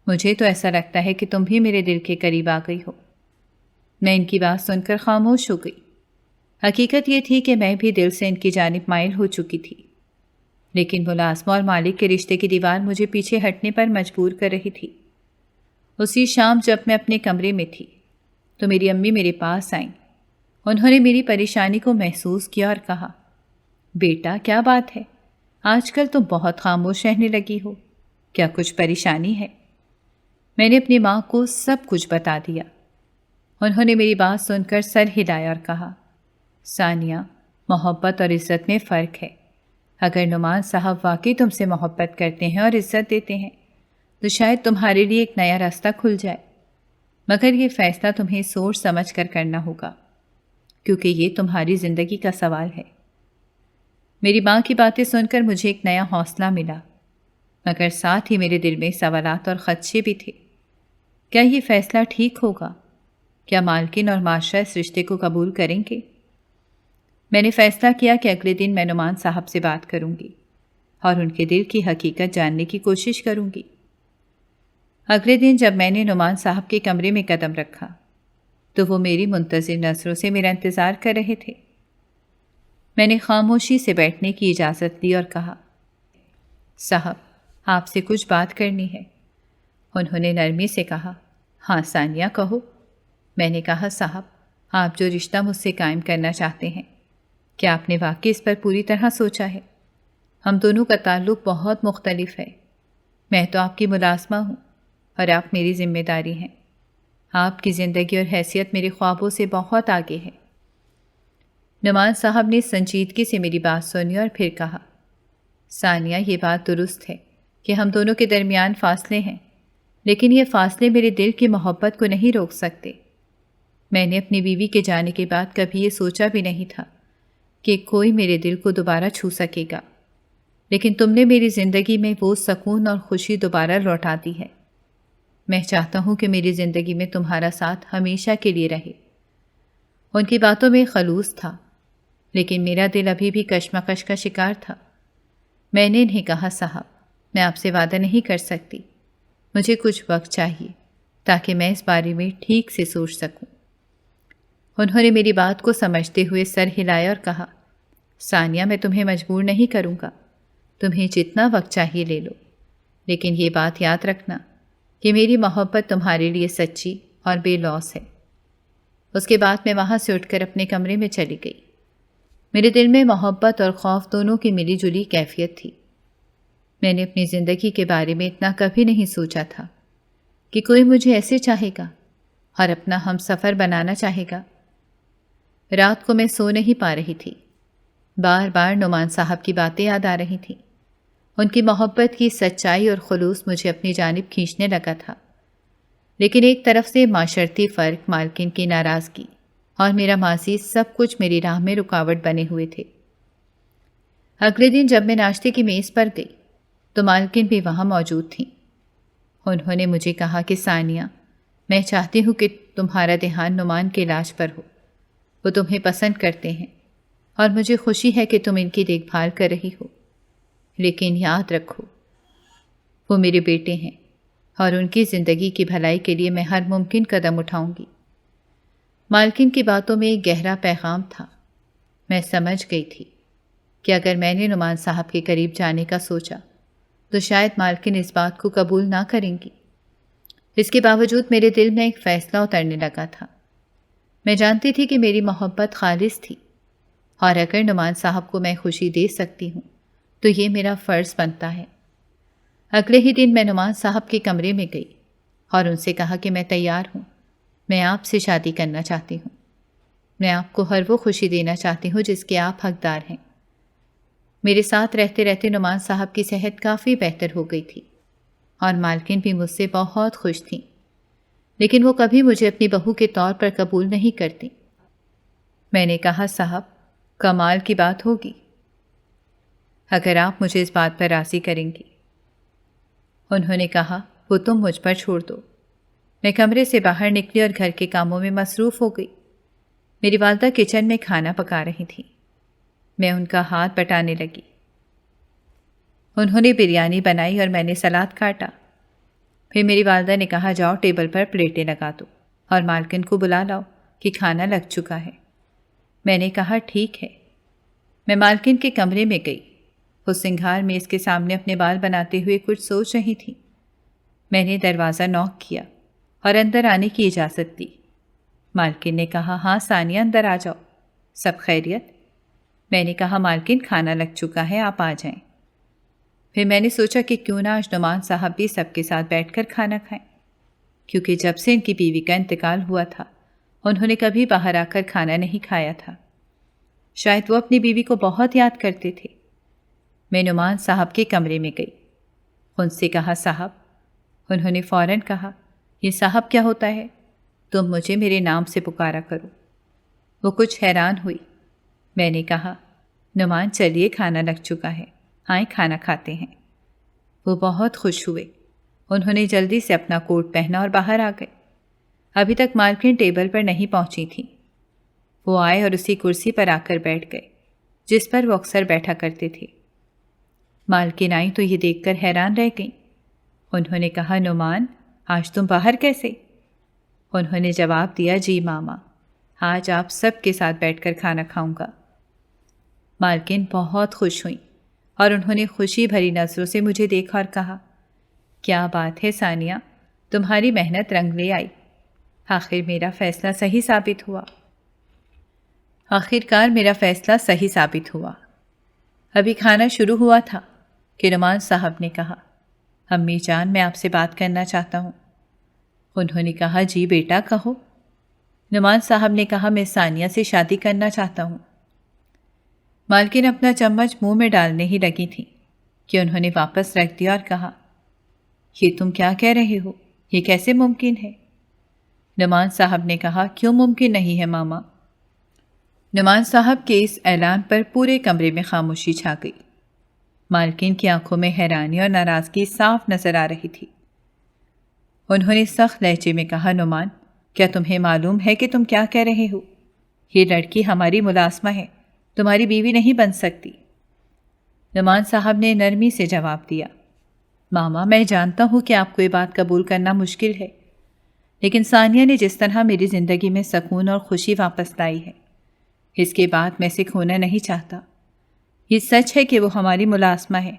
مجھے تو ایسا لگتا ہے کہ تم بھی میرے دل کے قریب آ گئی ہو۔ میں ان کی بات سن کر خاموش ہو گئی۔ حقیقت یہ تھی کہ میں بھی دل سے ان کی جانب مائل ہو چکی تھی، لیکن ملازمہ اور مالک کے رشتے کی دیوار مجھے پیچھے ہٹنے پر مجبور کر رہی تھی۔ اسی شام جب میں اپنے کمرے میں تھی تو میری امی میرے پاس آئیں۔ انہوں نے میری پریشانی کو محسوس کیا اور کہا، بیٹا کیا بات ہے، آج کل تم بہت خاموش رہنے لگی ہو، کیا کچھ پریشانی ہے؟ میں نے اپنی ماں کو سب کچھ بتا دیا۔ انہوں نے میری بات سن کر سر ہلایا اور کہا، ثانیہ محبت اور عزت میں فرق ہے۔ اگر نعمان صاحب واقعی تم سے محبت کرتے ہیں اور عزت دیتے ہیں تو شاید تمہارے لیے ایک نیا راستہ کھل جائے، مگر یہ فیصلہ تمہیں سوچ سمجھ کر کرنا ہوگا، کیونکہ یہ تمہاری زندگی کا سوال ہے۔ میری ماں کی باتیں سن کر مجھے ایک نیا حوصلہ ملا، مگر ساتھ ہی میرے دل میں سوالات اور خدشے بھی تھے۔ کیا یہ فیصلہ ٹھیک ہوگا؟ کیا مالکن اور معاشرہ اس رشتے کو قبول کریں گے؟ میں نے فیصلہ کیا کہ اگلے دن میں نعمان صاحب سے بات کروں گی اور ان کے دل کی حقیقت جاننے کی کوشش کروں گی۔ اگلے دن جب میں نے نعمان صاحب کے کمرے میں قدم رکھا تو وہ میری منتظر نظروں سے میرا انتظار کر رہے تھے۔ میں نے خاموشی سے بیٹھنے کی اجازت لی اور کہا، صاحب، آپ سے کچھ بات کرنی ہے۔ انہوں نے نرمی سے کہا، ہاں ثانیہ کہو۔ میں نے کہا، صاحب، آپ جو رشتہ مجھ سے قائم کرنا چاہتے ہیں، کیا آپ نے واقعی اس پر پوری طرح سوچا ہے؟ ہم دونوں کا تعلق بہت مختلف ہے۔ میں تو آپ کی ملازمہ ہوں اور آپ میری ذمہ داری ہیں۔ آپ کی زندگی اور حیثیت میرے خوابوں سے بہت آگے ہے۔ نعمان صاحب نے سنجیدگی سے میری بات سنی اور پھر کہا، ثانیہ، یہ بات درست ہے کہ ہم دونوں کے درمیان فاصلے ہیں، لیکن یہ فاصلے میرے دل کی محبت کو نہیں روک سکتے۔ میں نے اپنی بیوی کے جانے کے بعد کبھی یہ سوچا بھی نہیں تھا کہ کوئی میرے دل کو دوبارہ چھو سکے گا، لیکن تم نے میری زندگی میں وہ سکون اور خوشی دوبارہ لوٹا دی ہے۔ میں چاہتا ہوں کہ میری زندگی میں تمہارا ساتھ ہمیشہ کے لیے رہے۔ ان کی باتوں میں خلوص تھا، لیکن میرا دل ابھی بھی کشمکش کا شکار تھا۔ میں نے انہیں کہا، صاحب، میں آپ سے وعدہ نہیں کر سکتی، مجھے کچھ وقت چاہیے تاکہ میں اس بارے میں ٹھیک سے سوچ سکوں۔ انہوں نے میری بات کو سمجھتے ہوئے سر ہلایا اور کہا، ثانیہ، میں تمہیں مجبور نہیں کروں گا، تمہیں جتنا وقت چاہیے لے لو، لیکن یہ بات یاد رکھنا کہ میری محبت تمہارے لیے سچی اور بے لوث ہے۔ اس کے بعد میں وہاں سے اٹھ کر اپنے کمرے میں چلی گئی۔ میرے دل میں محبت اور خوف دونوں کی ملی جلی کیفیت تھی۔ میں نے اپنی زندگی کے بارے میں اتنا کبھی نہیں سوچا تھا کہ کوئی مجھے ایسے چاہے گا اور اپنا ہم سفر بنانا چاہے گا۔ رات کو میں سو نہیں پا رہی تھی۔ بار بار نعمان صاحب کی باتیں یاد آ رہی تھیں۔ ان کی محبت کی سچائی اور خلوص مجھے اپنی جانب کھینچنے لگا تھا، لیکن ایک طرف سے معاشرتی فرق، مالکن کی ناراضگی اور میرا ماضی، سب کچھ میری راہ میں رکاوٹ بنے ہوئے تھے۔ اگلے دن جب میں ناشتے کی میز پر گئی تو مالکن بھی وہاں موجود تھیں۔ انہوں نے مجھے کہا کہ ثانیہ، میں چاہتی ہوں کہ تمہارا دھیان نعمان کے علاج پر ہو۔ وہ تمہیں پسند کرتے ہیں اور مجھے خوشی ہے کہ تم ان کی دیکھ بھال کر رہی ہو، لیکن یاد رکھو، وہ میرے بیٹے ہیں اور ان کی زندگی کی بھلائی کے لیے میں ہر ممکن قدم اٹھاؤں گی۔ مالکن کی باتوں میں ایک گہرا پیغام تھا۔ میں سمجھ گئی تھی کہ اگر میں نے نعمان صاحب کے قریب جانے کا سوچا تو شاید مالکن اس بات کو قبول نہ کریں گی۔ اس کے باوجود میرے دل میں ایک فیصلہ اترنے لگا تھا۔ میں جانتی تھی کہ میری محبت خالص تھی، اور اگر نعمان صاحب کو میں خوشی دے سکتی ہوں تو یہ میرا فرض بنتا ہے۔ اگلے ہی دن میں نعمان صاحب کے کمرے میں گئی اور ان سے کہا کہ میں تیار ہوں، میں آپ سے شادی کرنا چاہتی ہوں۔ میں آپ کو ہر وہ خوشی دینا چاہتی ہوں جس کے آپ حقدار ہیں۔ میرے ساتھ رہتے رہتے نعمان صاحب کی صحت کافی بہتر ہو گئی تھی اور مالکن بھی مجھ سے بہت خوش تھیں، لیکن وہ کبھی مجھے اپنی بہو کے طور پر قبول نہیں کرتی۔ میں نے کہا، صاحب، کمال کی بات ہوگی اگر آپ مجھے اس بات پر راضی کریں گی۔ انہوں نے کہا، وہ تم مجھ پر چھوڑ دو۔ میں کمرے سے باہر نکلی اور گھر کے کاموں میں مصروف ہو گئی۔ میری والدہ کچن میں کھانا پکا رہی تھیں۔ میں ان کا ہاتھ بٹانے لگی۔ انہوں نے بریانی بنائی اور میں نے سلاد کاٹا۔ پھر میری والدہ نے کہا، جاؤ ٹیبل پر پلیٹیں لگا دو اور مالکن کو بلا لاؤ کہ کھانا لگ چکا ہے۔ میں نے کہا، ٹھیک ہے۔ میں مالکن کے کمرے میں گئی۔ وہ سنگھار میں اس کے سامنے اپنے بال بناتے ہوئے کچھ سوچ رہی تھی۔ میں نے دروازہ نوک کیا اور اندر آنے کی اجازت دی۔ مالکن نے کہا، ہاں ثانیہ، اندر آ جاؤ، سب خیریت؟ میں نے کہا، مالکن، کھانا لگ چکا ہے، آپ آ جائیں۔ پھر میں نے سوچا کہ کیوں نہ آج نعمان صاحب بھی سب کے ساتھ بیٹھ کر کھانا کھائیں، کیونکہ جب سے ان کی بیوی کا انتقال ہوا تھا انہوں نے کبھی باہر آ کر کھانا نہیں کھایا تھا۔ شاید وہ اپنی بیوی کو بہت یاد کرتے تھے۔ میں نعمان صاحب کے کمرے میں گئی۔ ان سے کہا، صاحب، انہوں نے فوراً کہا، یہ صاحب کیا ہوتا ہے؟ تم مجھے میرے نام سے پکارا کرو۔ وہ کچھ حیران ہوئی۔ میں نے کہا، نعمان چلیے کھانا لگ چکا ہے، آئیں کھانا کھاتے ہیں۔ وہ بہت خوش ہوئے۔ انہوں نے جلدی سے اپنا کوٹ پہنا اور باہر آ گئے۔ ابھی تک مالکن ٹیبل پر نہیں پہنچی تھیں۔ وہ آئے اور اسی کرسی پر آ کر بیٹھ گئے جس پر وہ اکثر بیٹھا کرتے تھے۔ مالکن آئیں تو یہ دیکھ کر حیران رہ گئیں۔ انہوں نے کہا، نعمان آج تم باہر کیسے؟ انہوں نے جواب دیا، جی ماما، آج آپ سب کے ساتھ بیٹھ کر کھانا کھاؤں گا۔ مالکن بہت خوش ہوئیں اور انہوں نے خوشی بھری نظروں سے مجھے دیکھا اور کہا، کیا بات ہے ثانیہ، تمہاری محنت رنگ لے آئی، آخر میرا فیصلہ صحیح ثابت ہوا۔ آخرکار میرا فیصلہ صحیح ثابت ہوا۔ ابھی کھانا شروع ہوا تھا کہ نعمان صاحب نے کہا، امی جان میں آپ سے بات کرنا چاہتا ہوں۔ انہوں نے کہا، جی بیٹا کہو۔ نعمان صاحب نے کہا، میں ثانیہ سے شادی کرنا چاہتا ہوں۔ مالکن اپنا چمچ منہ میں ڈالنے ہی لگی تھی کہ انہوں نے واپس رکھ دیا اور کہا، یہ تم کیا کہہ رہے ہو؟ یہ کیسے ممکن ہے؟ نعمان صاحب نے کہا، کیوں ممکن نہیں ہے ماما؟ نعمان صاحب کے اس اعلان پر پورے کمرے میں خاموشی چھا گئی۔ مالکن کی آنکھوں میں حیرانی اور ناراضگی صاف نظر آ رہی تھی۔ انہوں نے سخت لہجے میں کہا، نعمان کیا تمہیں معلوم ہے کہ تم کیا کہہ رہے ہو؟ یہ لڑکی ہماری ملازمہ ہے، تمہاری بیوی نہیں بن سکتی۔ نعمان صاحب نے نرمی سے جواب دیا، ماما میں جانتا ہوں کہ آپ کو یہ بات قبول کرنا مشکل ہے، لیکن ثانیہ نے جس طرح میری زندگی میں سکون اور خوشی واپس لائی ہے، اس کے بعد میں اسے کھونا نہیں چاہتا۔ یہ سچ ہے کہ وہ ہماری ملازمہ ہے،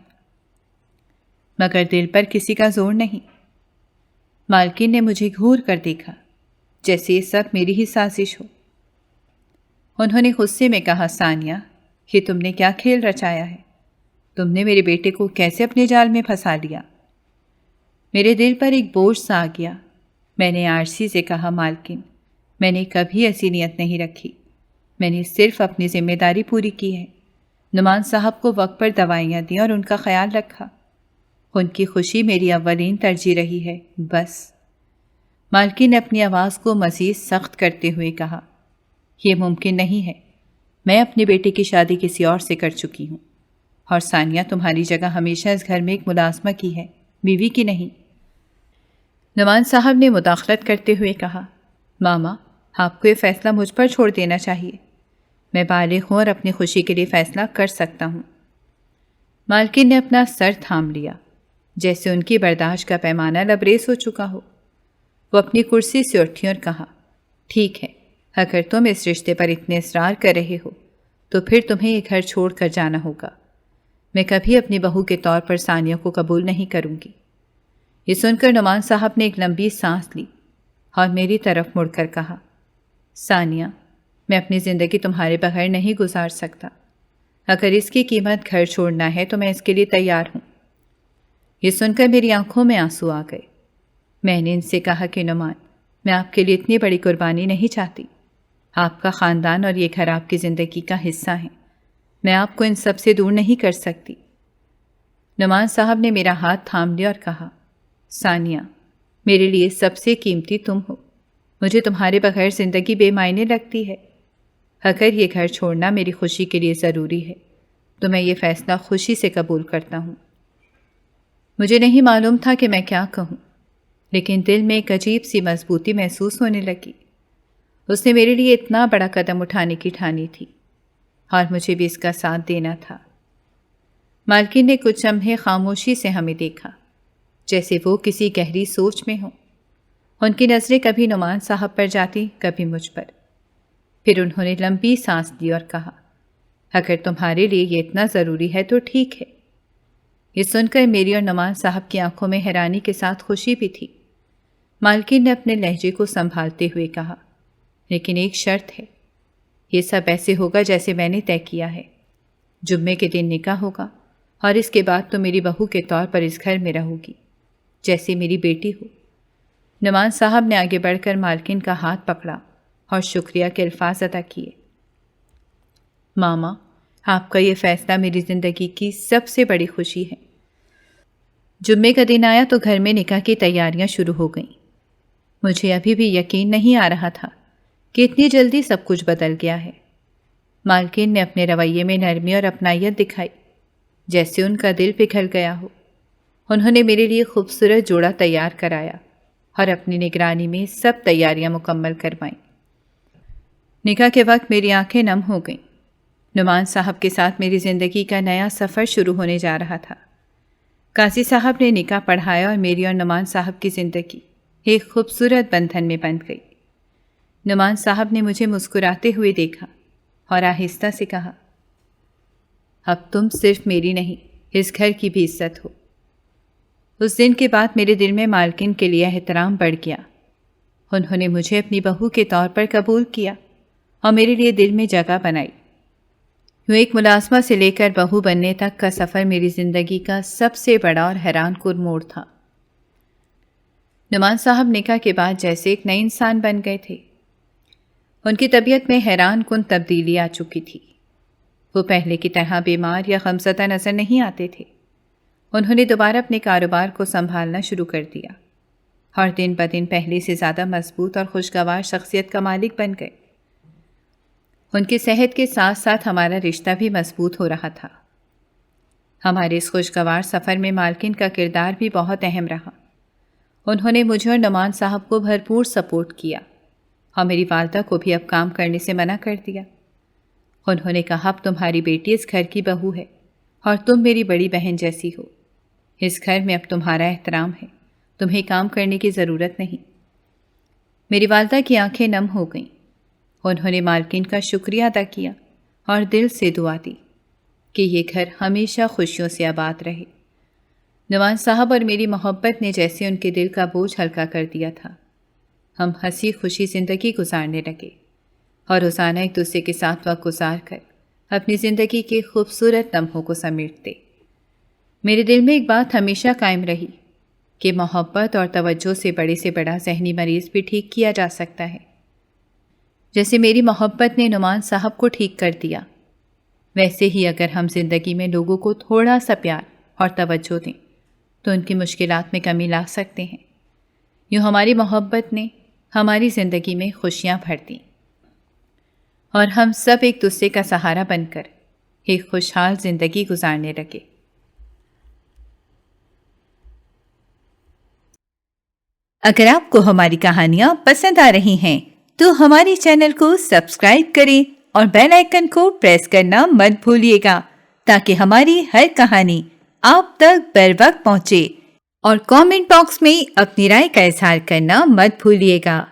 مگر دل پر کسی کا زور نہیں۔ مالکن نے مجھے گھور کر دیکھا جیسے یہ سب میری ہی سازش ہو۔ انہوں نے غصے میں کہا، ثانیہ یہ تم نے کیا کھیل رچایا ہے؟ تم نے میرے بیٹے کو کیسے اپنے جال میں پھنسا لیا؟ میرے دل پر ایک بوجھ سا آ گیا۔ میں نے عاجزی سے کہا، مالکن میں نے کبھی ایسی نیت نہیں رکھی، میں نے صرف اپنی ذمہ داری پوری کی ہے۔ نعمان صاحب کو وقت پر دوائیاں دیں اور ان کا خیال رکھا، ان کی خوشی میری اولین ترجیح رہی ہے، بس۔ مالکن نے اپنی آواز کو مزید سخت کرتے ہوئے کہا، یہ ممکن نہیں ہے، میں اپنے بیٹے کی شادی کسی اور سے کر چکی ہوں، اور ثانیہ تمہاری جگہ ہمیشہ اس گھر میں ایک ملازمہ کی ہے، بیوی کی نہیں۔ نعمان صاحب نے مداخلت کرتے ہوئے کہا، ماما آپ کو یہ فیصلہ مجھ پر چھوڑ دینا چاہیے، میں بالغ ہوں اور اپنی خوشی کے لیے فیصلہ کر سکتا ہوں۔ مالکن نے اپنا سر تھام لیا جیسے ان کی برداشت کا پیمانہ لبریز ہو چکا ہو۔ وہ اپنی کرسی سے اٹھی اور کہا، ٹھیک ہے، اگر تم اس رشتے پر اتنے اصرار کر رہے ہو تو پھر تمہیں یہ گھر چھوڑ کر جانا ہوگا۔ میں کبھی اپنی بہو کے طور پر ثانیہ کو قبول نہیں کروں گی۔ یہ سن کر نعمان صاحب نے ایک لمبی سانس لی اور میری طرف مڑ کر کہا، ثانیہ میں اپنی زندگی تمہارے بغیر نہیں گزار سکتا، اگر اس کی قیمت گھر چھوڑنا ہے تو میں اس کے لیے تیار ہوں۔ یہ سن کر میری آنکھوں میں آنسو آ گئے۔ میں نے ان سے کہا کہ نعمان میں آپ کے لیے اتنی بڑی قربانی نہیں چاہتی، آپ کا خاندان اور یہ گھر آپ کی زندگی کا حصہ ہیں، میں آپ کو ان سب سے دور نہیں کر سکتی۔ نعمان صاحب نے میرا ہاتھ تھام لیا اور کہا، ثانیہ میرے لیے سب سے قیمتی تم ہو، مجھے تمہارے بغیر زندگی بے معنی لگتی ہے۔ اگر یہ گھر چھوڑنا میری خوشی کے لیے ضروری ہے تو میں یہ فیصلہ خوشی سے قبول کرتا ہوں۔ مجھے نہیں معلوم تھا کہ میں کیا کہوں، لیکن دل میں ایک عجیب سی مضبوطی محسوس ہونے لگی۔ اس نے میرے لیے اتنا بڑا قدم اٹھانے کی ٹھانی تھی اور مجھے بھی اس کا ساتھ دینا تھا۔ مالکن نے کچھ لمحے خاموشی سے ہمیں دیکھا جیسے وہ کسی گہری سوچ میں ہوں۔ ان کی نظریں کبھی نعمان صاحب پر جاتی، کبھی مجھ پر۔ پھر انہوں نے لمبی سانس لی اور کہا، اگر تمہارے لیے یہ اتنا ضروری ہے تو ٹھیک ہے۔ یہ سن کر میری اور نعمان صاحب کی آنکھوں میں حیرانی کے ساتھ خوشی بھی تھی۔ مالکن نے اپنے لہجے کو سنبھالتے ہوئے کہا، لیکن ایک شرط ہے، یہ سب ایسے ہوگا جیسے میں نے طے کیا ہے۔ جمعے کے دن نکاح ہوگا اور اس کے بعد تو میری بہو کے طور پر اس گھر میں رہو گی، جیسی میری بیٹی ہو۔ نعمان صاحب نے آگے بڑھ کر مالکن کا ہاتھ پکڑا اور شکریہ کے الفاظ ادا کیے۔ ماما آپ کا یہ فیصلہ میری زندگی کی سب سے بڑی خوشی ہے۔ جمعے کا دن آیا تو گھر میں نکاح کی تیاریاں شروع ہو گئیں۔ مجھے ابھی بھی یقین نہیں آ رہا تھا کہ اتنی جلدی سب کچھ بدل گیا ہے۔ مالکن نے اپنے رویے میں نرمی اور اپنائیت دکھائی، جیسے ان کا دل پگھل گیا ہو۔ انہوں نے میرے لیے خوبصورت جوڑا تیار کرایا اور اپنی نگرانی میں سب تیاریاں مکمل کروائیں۔ نکاح کے وقت میری آنکھیں نم ہو گئیں۔ نعمان صاحب کے ساتھ میری زندگی کا نیا سفر شروع ہونے جا رہا تھا۔ قاضی صاحب نے نکاح پڑھایا اور میری اور نعمان صاحب کی زندگی ایک خوبصورت بندھن میں بندھ گئی۔ نعمان صاحب نے مجھے مسکراتے ہوئے دیکھا اور آہستہ سے کہا، اب تم صرف میری نہیں، اس گھر کی بھی عزت ہو۔ اس دن کے بعد میرے دل میں مالکن کے لیے احترام بڑھ گیا۔ انہوں نے مجھے اپنی بہو کے طور پر قبول کیا اور میرے لیے دل میں جگہ بنائی۔ یوں ایک ملازمہ سے لے کر بہو بننے تک کا سفر میری زندگی کا سب سے بڑا اور حیران کن موڑ تھا۔ نعمان صاحب نکاح کے بعد جیسے ایک نئے انسان بن گئے تھے۔ ان کی طبیعت میں حیران کن تبدیلی آ چکی تھی۔ وہ پہلے کی طرح بیمار یا غمزدہ نظر نہیں آتے تھے۔ انہوں نے دوبارہ اپنے کاروبار کو سنبھالنا شروع کر دیا اور دن بدن پہلے سے زیادہ مضبوط اور خوشگوار شخصیت کا مالک بن گئے۔ ان کی صحت کے ساتھ ساتھ ہمارا رشتہ بھی مضبوط ہو رہا تھا۔ ہمارے اس خوشگوار سفر میں مالکن کا کردار بھی بہت اہم رہا۔ انہوں نے مجھے اور نعمان صاحب کو بھرپور سپورٹ کیا اور میری والدہ کو بھی اب کام کرنے سے منع کر دیا۔ انہوں نے کہا، اب تمہاری بیٹی اس گھر کی بہو ہے اور تم میری بڑی بہن جیسی ہو۔ اس گھر میں اب تمہارا احترام ہے، تمہیں کام کرنے کی ضرورت نہیں۔ میری والدہ کی آنکھیں نم ہو گئیں۔ انہوں نے مالکن کا شکریہ ادا کیا اور دل سے دعا دی کہ یہ گھر ہمیشہ خوشیوں سے آباد رہے۔ نعمان صاحب اور میری محبت نے جیسے ان کے دل کا بوجھ ہلکا کر دیا تھا۔ ہم ہنسی خوشی زندگی گزارنے لگے اور روزانہ ایک دوسرے کے ساتھ وقت گزار کر اپنی زندگی کے خوبصورت لمحوں کو سمیٹتے۔ میرے دل میں ایک بات ہمیشہ قائم رہی کہ محبت اور توجہ سے بڑا ذہنی مریض بھی ٹھیک کیا جا سکتا ہے۔ جیسے میری محبت نے نعمان صاحب کو ٹھیک کر دیا، ویسے ہی اگر ہم زندگی میں لوگوں کو تھوڑا سا پیار اور توجہ دیں تو ان کی مشکلات میں کمی لا سکتے ہیں۔ یوں ہماری محبت نے ہماری زندگی میں خوشیاں بھر دیں اور ہم سب ایک دوسرے کا سہارا بن کر ایک خوشحال زندگی گزارنے لگے۔ اگر آپ کو ہماری کہانیاں پسند آ رہی ہیں تو ہمارے چینل کو سبسکرائب کریں اور بیل آئیکن کو پریس کرنا مت بھولیے گا تاکہ ہماری ہر کہانی آپ تک بر وقت پہنچے، اور کامنٹ باکس میں اپنی رائے کا اظہار کرنا مت بھولیے گا۔